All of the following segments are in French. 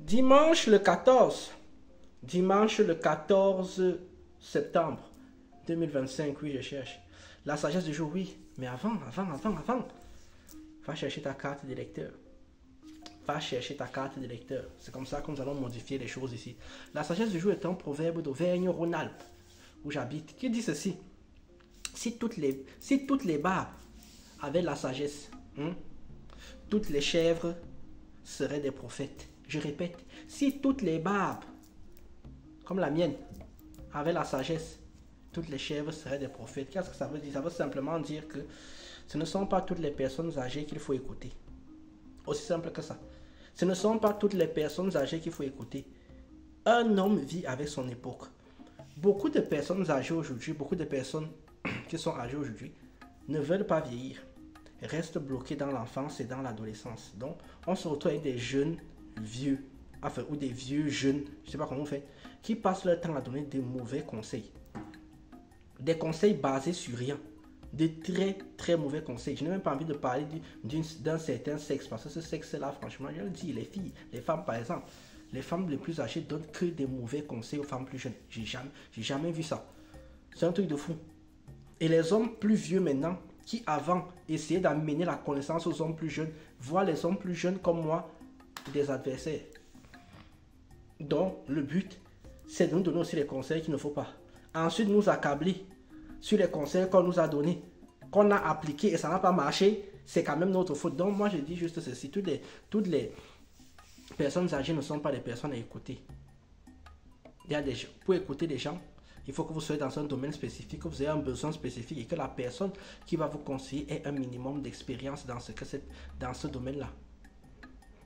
Dimanche le 14. Dimanche le 14 septembre 2025, oui, je cherche. La sagesse du jour, oui. Mais avant. Va chercher ta carte d'électeur. Va chercher ta carte d'électeur. C'est comme ça que nous allons modifier les choses ici. La sagesse du jour est un proverbe d'Auvergne-Rhône-Alpes, où j'habite, qui dit ceci. Si toutes les barbes avaient la sagesse, toutes les chèvres seraient des prophètes. Je répète, si toutes les barbes, comme la mienne, avaient la sagesse, toutes les chèvres seraient des prophètes. Qu'est-ce que ça veut dire? Ça veut simplement dire que ce ne sont pas toutes les personnes âgées qu'il faut écouter. Aussi simple que ça. Ce ne sont pas toutes les personnes âgées qu'il faut écouter. Un homme vit avec son époque. Beaucoup de personnes âgées aujourd'hui, beaucoup de personnes qui sont âgées aujourd'hui, ne veulent pas vieillir. Restent bloquées dans l'enfance et dans l'adolescence. Donc, on se retrouve avec des jeunes vieux, enfin, ou des vieux jeunes, je ne sais pas comment on fait, qui passent leur temps à donner des mauvais conseils. Des conseils basés sur rien. Des très très mauvais conseils. Je n'ai même pas envie de parler d'un certain sexe, parce que ce sexe-là, franchement, je le dis, les filles, les femmes par exemple, les femmes les plus âgées donnent que des mauvais conseils aux femmes plus jeunes. J'ai jamais vu ça. C'est un truc de fou. Et les hommes plus vieux maintenant, qui avant essayaient d'amener la connaissance aux hommes plus jeunes, voient les hommes plus jeunes comme moi des adversaires. Donc, le but, c'est de nous donner aussi les conseils qu'il ne faut pas. Ensuite, nous accabler sur les conseils qu'on nous a donnés, qu'on a appliqués et ça n'a pas marché, c'est quand même notre faute. Donc, moi, je dis juste ceci. Toutes les personnes âgées ne sont pas des personnes à écouter. Pour écouter des gens, il faut que vous soyez dans un domaine spécifique, que vous ayez un besoin spécifique et que la personne qui va vous conseiller ait un minimum d'expérience dans ce domaine-là.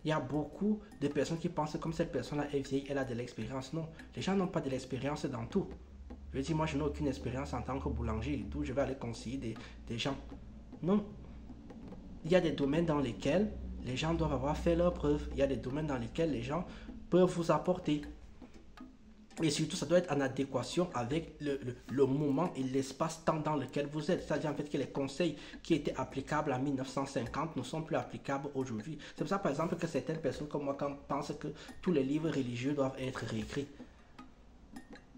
Il y a beaucoup de personnes qui pensent que comme cette personne-là est vieille, elle a de l'expérience. Non, les gens n'ont pas de l'expérience dans tout. Je dis, moi, je n'ai aucune expérience en tant que boulanger, d'où je vais aller conseiller des gens. Non. Il y a des domaines dans lesquels les gens doivent avoir fait leurs preuves. Il y a des domaines dans lesquels les gens peuvent vous apporter. Et surtout, ça doit être en adéquation avec le moment et l'espace-temps dans lequel vous êtes. C'est-à-dire en fait que les conseils qui étaient applicables en 1950 ne sont plus applicables aujourd'hui. C'est pour ça, par exemple, que certaines personnes comme moi pensent que tous les livres religieux doivent être réécrits.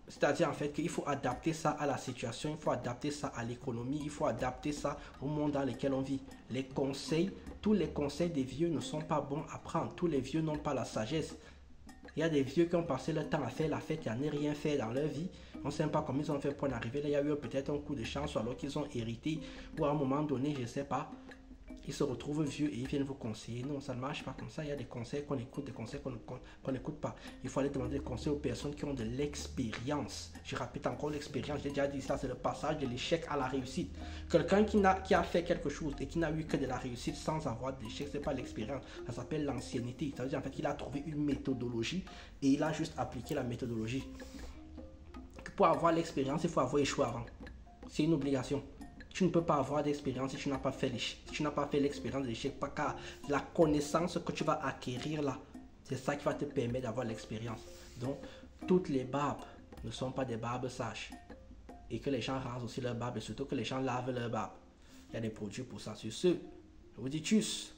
C'est-à-dire en fait qu'il faut adapter ça à la situation, il faut adapter ça à l'économie, il faut adapter ça au monde dans lequel on vit. Les conseils, tous les conseils des vieux ne sont pas bons à prendre. Tous les vieux n'ont pas la sagesse. Il y a des vieux qui ont passé leur temps à faire la fête, il n'y a rien fait dans leur vie. On ne sait pas comment ils ont fait pour en arriver là. Il y a eu peut-être un coup de chance, ou alors qu'ils ont hérité, ou à un moment donné, je ne sais pas. Ils se retrouvent vieux et ils viennent vous conseiller. Non, ça ne marche pas comme ça. Il y a des conseils qu'on écoute, des conseils qu'on n'écoute pas. Il faut aller demander des conseils aux personnes qui ont de l'expérience. Je répète encore l'expérience. J'ai déjà dit ça, c'est le passage de l'échec à la réussite. Quelqu'un qui a fait quelque chose et qui n'a eu que de la réussite sans avoir d'échec, ce n'est pas l'expérience. Ça s'appelle l'ancienneté. Ça veut dire en fait qu'il a trouvé une méthodologie et il a juste appliqué la méthodologie. Pour avoir l'expérience, il faut avoir échoué avant. C'est une obligation. Tu ne peux pas avoir d'expérience si tu n'as pas fait l'échec. Si tu n'as pas fait l'expérience de l'échec, pas car la connaissance que tu vas acquérir là, c'est ça qui va te permettre d'avoir l'expérience. Donc, toutes les barbes ne sont pas des barbes sages. Et que les gens rasent aussi leurs barbes et surtout que les gens lavent leurs barbes. Il y a des produits pour ça. Sur ce, je vous dis tchuss.